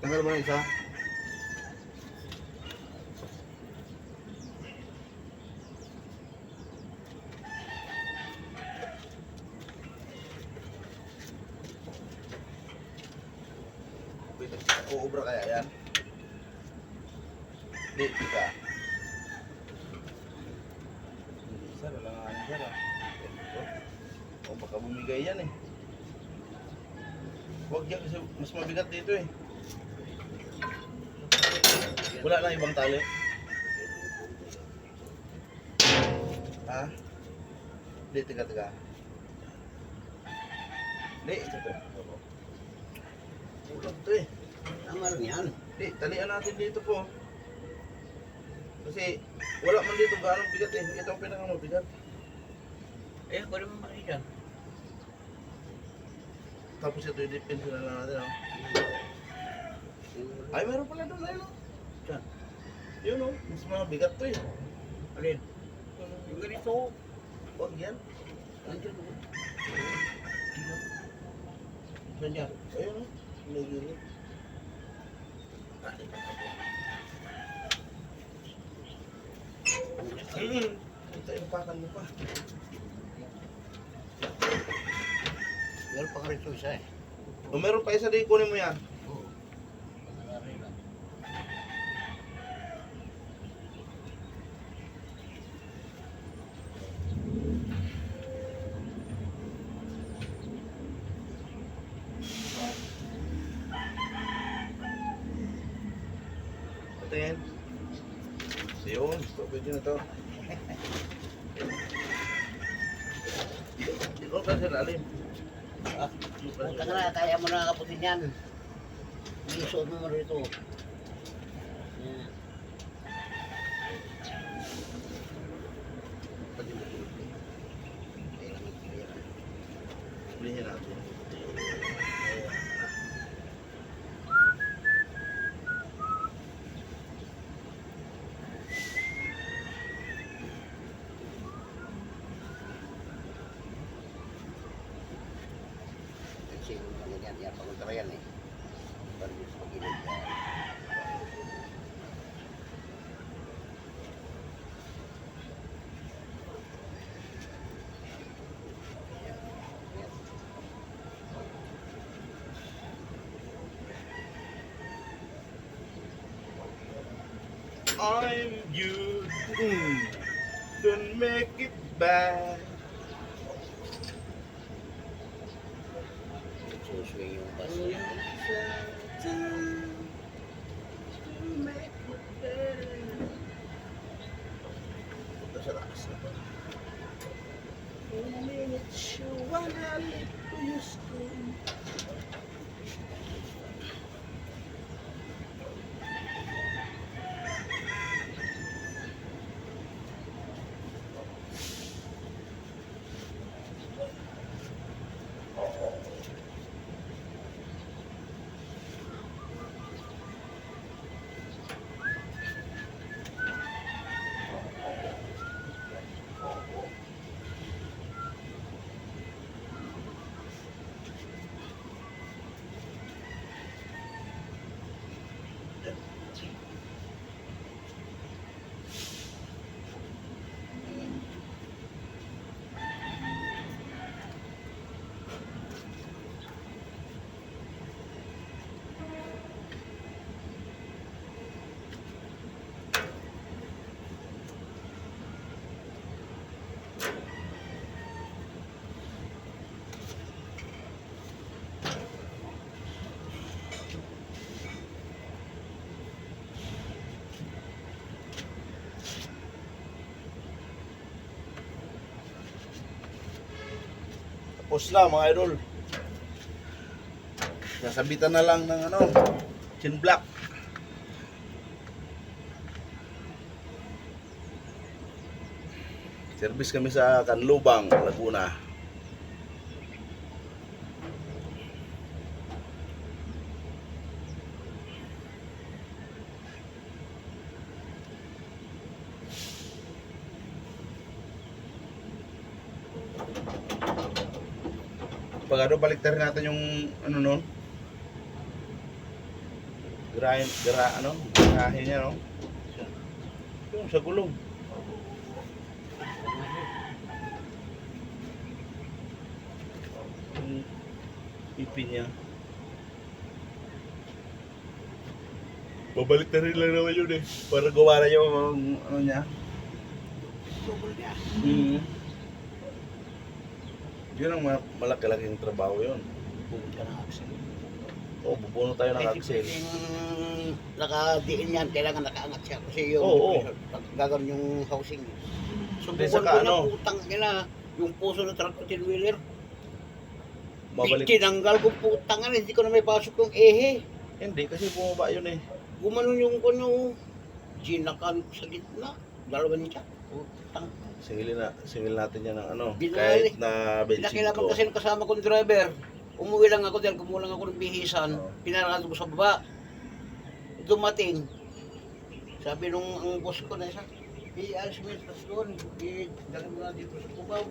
Tanggal mo na isa. Uubra kaya yan? Di, ka. Hindi, sir. Wala nga yan, sir. O baka bumigay yan eh. Huwag yan kasi mas mabigat dito eh. Wala na ibang tali. Ha? Di, tiga. Di, ito. Ulag to eh. Tama lang yan. Di, talian natin dito po. Kasi wala man dito gaano bigat eh. Ito ang pinakamabigat. Eh, pwede mo makita. Tapos ito yung depensa na lang natin. Oh. Ay, meron pala doon. Ayun. Saan? Yun oh. Mas mabigat to eh. Alin? Yung ganito. Huwag yan. Nandiyan mo. Saan yan? Ayun oh. Nagigil. Ito yung pakan mo pa. Meron pa ka rito isa eh. O meron pa isa din, kunin mo yan. Oo. Pangalari lang. Ito yan. Yun, pwede na to. Ikaw ka sa lalim. Ah, punta ka na, kaya mo na kaputin yan. Isuot mo mo rito. Yan. Pwede mo ito. Hulihin natin. Kasi yung ganyan, yan, pagunta ka yan eh. Parang gusto magilid yan. Yan, yan. I'm you. Don't make it bad. Suswing yung bus. Punta sa taas na to. In a minute, you wanna live to your school. Tapos na mga idol. Sasabitan na lang ng ano, chin block. Service kami sa Canlubang, Laguna. Pag ano, baliktarin natin yung ano nun, Garahe niya, no? Yung sa gulong. Yung ipin niya. Babalik na rin lang naman yun eh. Para gawa na yung ano niya. Double niya. Yun ang malaki-laking trabaho yun. Bukod ka ng axle. Oo, bubuno tayo ng axle. Yung nakadiin yan, kailangan nakaangat siya. Kasi yung Oo. gagawin yung housing. So, Hindi, bukod saka ko na ano? putang ina, yung puso ng truck tin wheeler. Babalik. Tinanggal ko putang ina, hindi ko na may pasok yung ehe. Hindi, kasi bumaba yun eh. Gumanon yung kuno, ginakan sa gitna. Dalawa niya. Putang. Singilin natin yan ng ano. Binali. Kahit na bensin Pinakilaban ko. kasi ng kasama kong driver. Umuwi lang ako dahil kumulang ako ng bihisan. Oo. Pinarado ko sa baba. Dumating. Sabi nung ang boss ko na isa, alis mo yung truck doon. Dali mo na dito sa Cubao.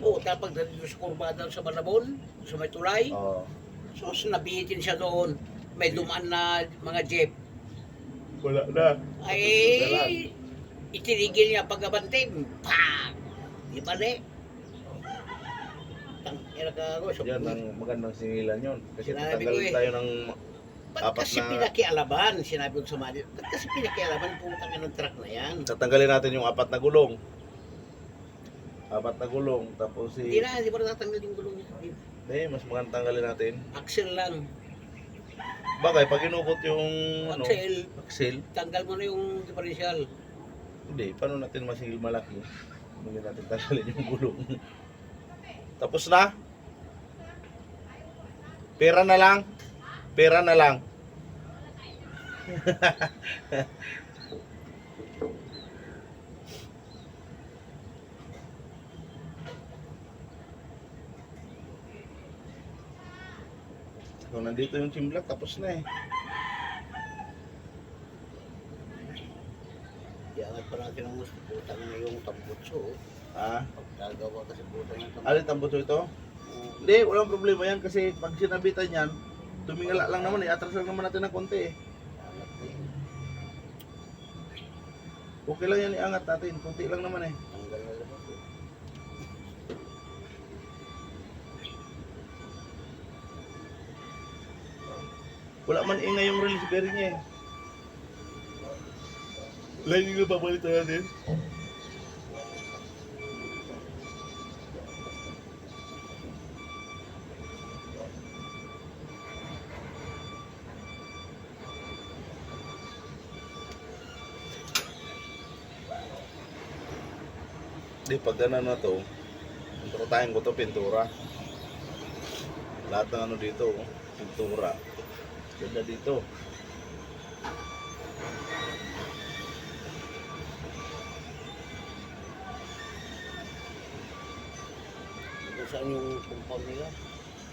Oo, tapos dito sa kurbada sa Malabon, sa may tulay. Oo. So, nabihitin siya doon. May dumaan na mga jeep. Wala na. Ay, itinigil niya pagkabante. Pak! Di ba ne? Tangkira ka ako. Yan ang magandang singilan yun. Kasi Sinabi tatanggal ko eh. tayo ng Ba't apat kasi na- pinakialaban? Sinabi ko sa mali. Ba't kasi pinakialaban? Putang ng truck na yan. tatanggalin natin yung apat na gulong. Apat na gulong. Tapos Hindi ko natatanggal yung gulong niya. mas magandang tanggalin natin. Axle lang. Bagay, pag inukot yung axle, Tanggal mo na yung differential. hindi, paano natin masingil malaki? Hindi natin tanggalin yung gulong. Tapos na? Pera na lang. Pera na lang. Kung nandito yung chimblak, tapos na eh. Iangat pa natin ang gusto. Putang na yung tambutso. Ah, Pagkagawa kasi putang ng tambutso. alin tambutso ito? Hindi, walang problema yan kasi pag sinabitan yan, tumingala lang naman eh, atras lang naman natin ng konti eh. Iangat na yun. Okay lang yan, iangat natin, konti lang naman eh. Tanggal na lang ako. Wala man ingay yung release bearing niya eh. Lain yung papalitan natin. Di pag ganun na to, tayo ko to pintura. Lahat ng ano dito, pintura. Ganda dito. Kung saan yung compound nila?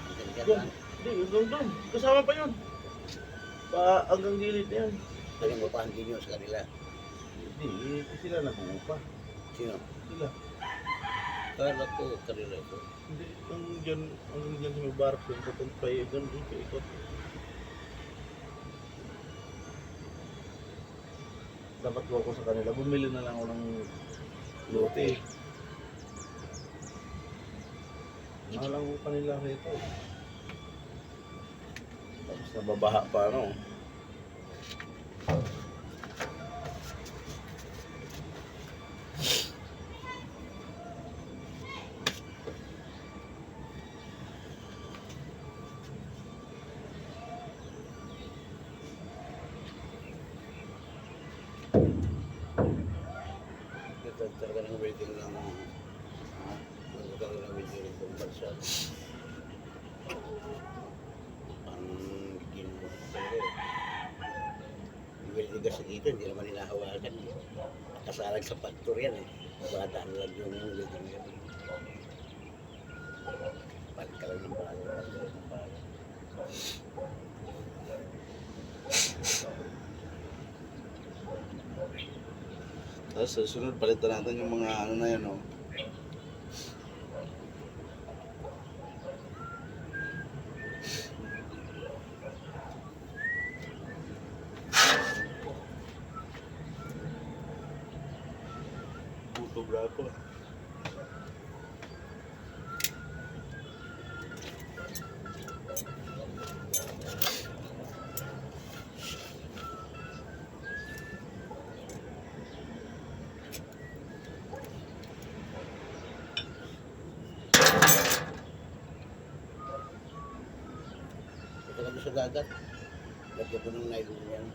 Ang ganda Doon. na. Hindi, yung doon. Kasama pa yun. Pa hanggang gilid na yan. Alam mo pa ang ginyo sa kanila. Hindi, sila nag-uupa. Sino? Sila. Kala ko kanila ito. Hindi, hanggang dyan sa may bar, papunta pa yun, doon pa ikot. Dapat ko sa kanila, bumili na lang ako ng lote. Mahalang ko kanila rito. Tapos nababaha pa, ano. Ito talaga ng waiting ng ito talaga ng waiting ng pambansal. Ang ginmo talaga eh. Yung welding kasi dito, hindi naman hinahawakan. Nakasalag sa factor yan eh. Badaan lang yung welding yan. Balik ka lang ng bago. Tapos sa sunod, palitan natin yung mga ano na yan, oh. Sobra ako. Ito kami sa dagat. Lagyan mo ng nylon yan.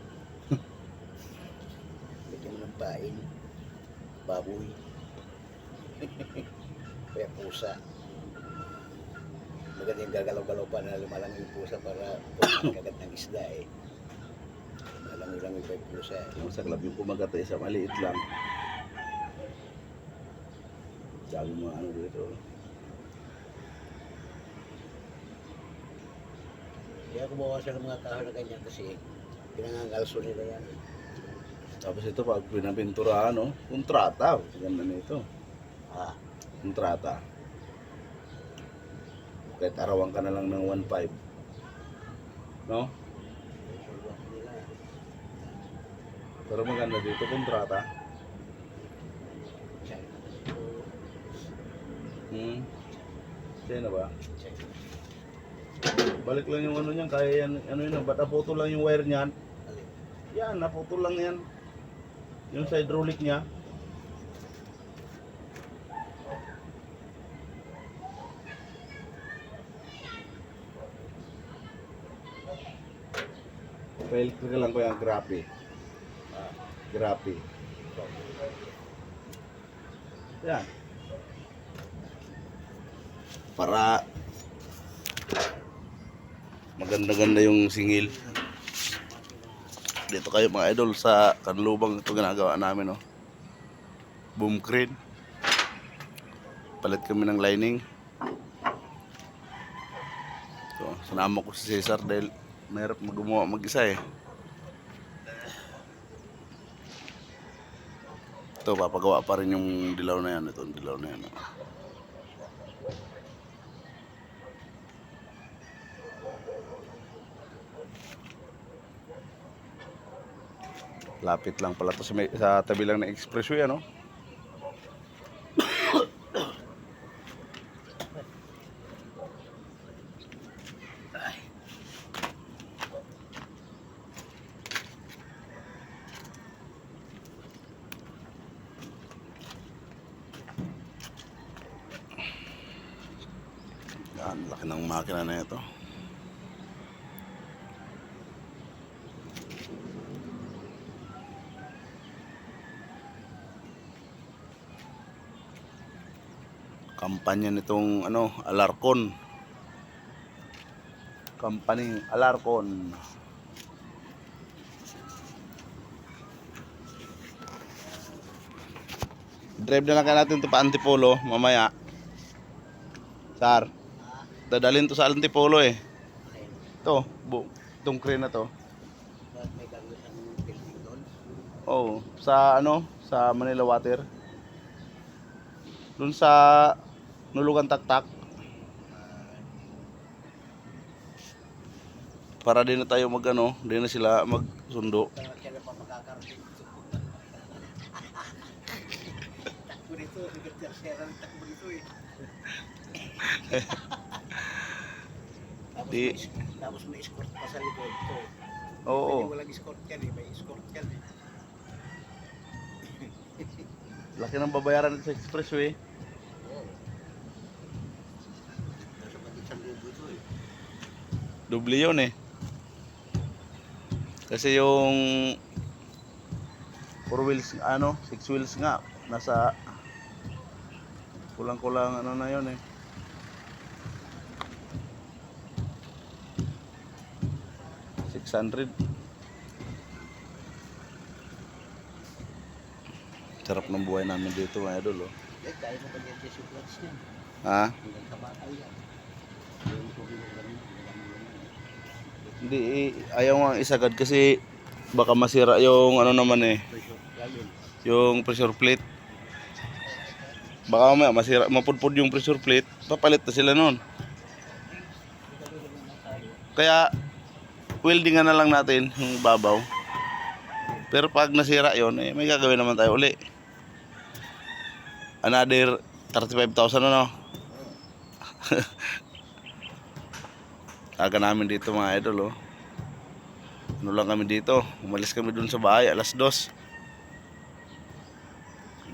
Lagyan mo ng pain. Baboy. Kaya pusa. Maganda yung gagalaw-galaw pa na lumalang yung pusa para kagat ng isda eh. Malang-ulang yung pusa eh. Yung sa club yung kumagat ay isa maliit lang. Dami mga ano dito. Kaya kumuha siya ng mga kahoy na ganyan kasi pinangangalso nila yan. Tapos ito pag pinapinturahan, no? Kontrata. Ganda nito. Ah, Kontrata. Kahit arawan ka na lang ng 1.5. No? sulwak nila. Pero maganda dito, kontrata. China. Sino ba? China. Balik lang yung ano niyan, kaya yan, ano yun, ba't naputol lang yung wire niyan? Alin? Yan, naputol lang yan. Yung sa hydraulic niya. Pa-electric lang ko yung grabe. Grabe. Yan. Para maganda-ganda yung singil. Dito kayo mga idol sa Kanlubang, ito ginagawa namin, no. Boom crane. Palit kami ng lining. So, sinama ko si Cesar dahil mahirap gumawa mag-isa eh. Ito, papagawa pa rin yung dilaw na yan. Ito, yung dilaw na yan. No? Lapit lang pala to sa tabi lang ng expressway, ano? Yan, laki ng makina na ito. Kampanya nitong ano, Alarcon. Kampaning Alarcon. Drive na lang ka natin ito pa Antipolo mamaya. Sar, dadalhin to sa Antipolo eh. Alin? Ito, itong crane na to. Bakit may gagawin ang building doon? Oh, sa ano, sa Manila Water. Doon sa Nulugan Taktak. Para din na tayo mag ano, din na sila magsundo. Kailan pa makakarating ito? Takbo dito, nag-tercera ng takbo dito eh. Tapos may escort pa sa likod to. Oo, Walang escort yan eh, may escort yan eh. laki ng babayaran sa expressway. Nasa pag-isang lubo ito eh. Doble yun eh. Kasi yung 4 wheels, ano, 6 wheels nga, nasa kulang-kulang ano na yun eh. $600. Sarap ng buhay namin dito mga idol, oh. Eh, kaya mo ba dyan sa flats niyan? Ha? Hanggang kabakal yan. Yung tubig ng ganun, Hindi, ayaw nga isagad kasi baka masira yung ano naman eh, pressure, yun. yung pressure plate. Baka mamaya masira, mapudpud yung pressure plate, papalit na sila noon. Kaya weldingan na lang natin yung babaw. Pero pag nasira yon, eh, may gagawin naman tayo uli. Another 35,000 ano? Aga namin dito mga idol oh. Ano lang kami dito, umalis kami dun sa bahay alas 2.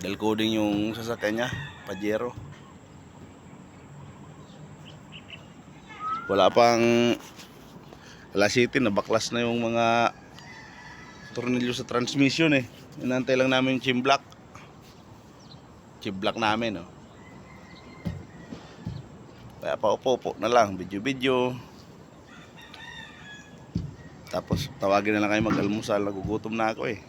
Dahil coding yung sasakyan niya, Pajero. Wala pang alas 7, nabaklas na yung mga tornilyo sa transmission eh. Inantay lang namin yung chimblock. Chimblock namin oh. Kaya paupo-upo na lang, video-video. Tapos tawagin na lang kayo mag-almusal, nagugutom na ako eh.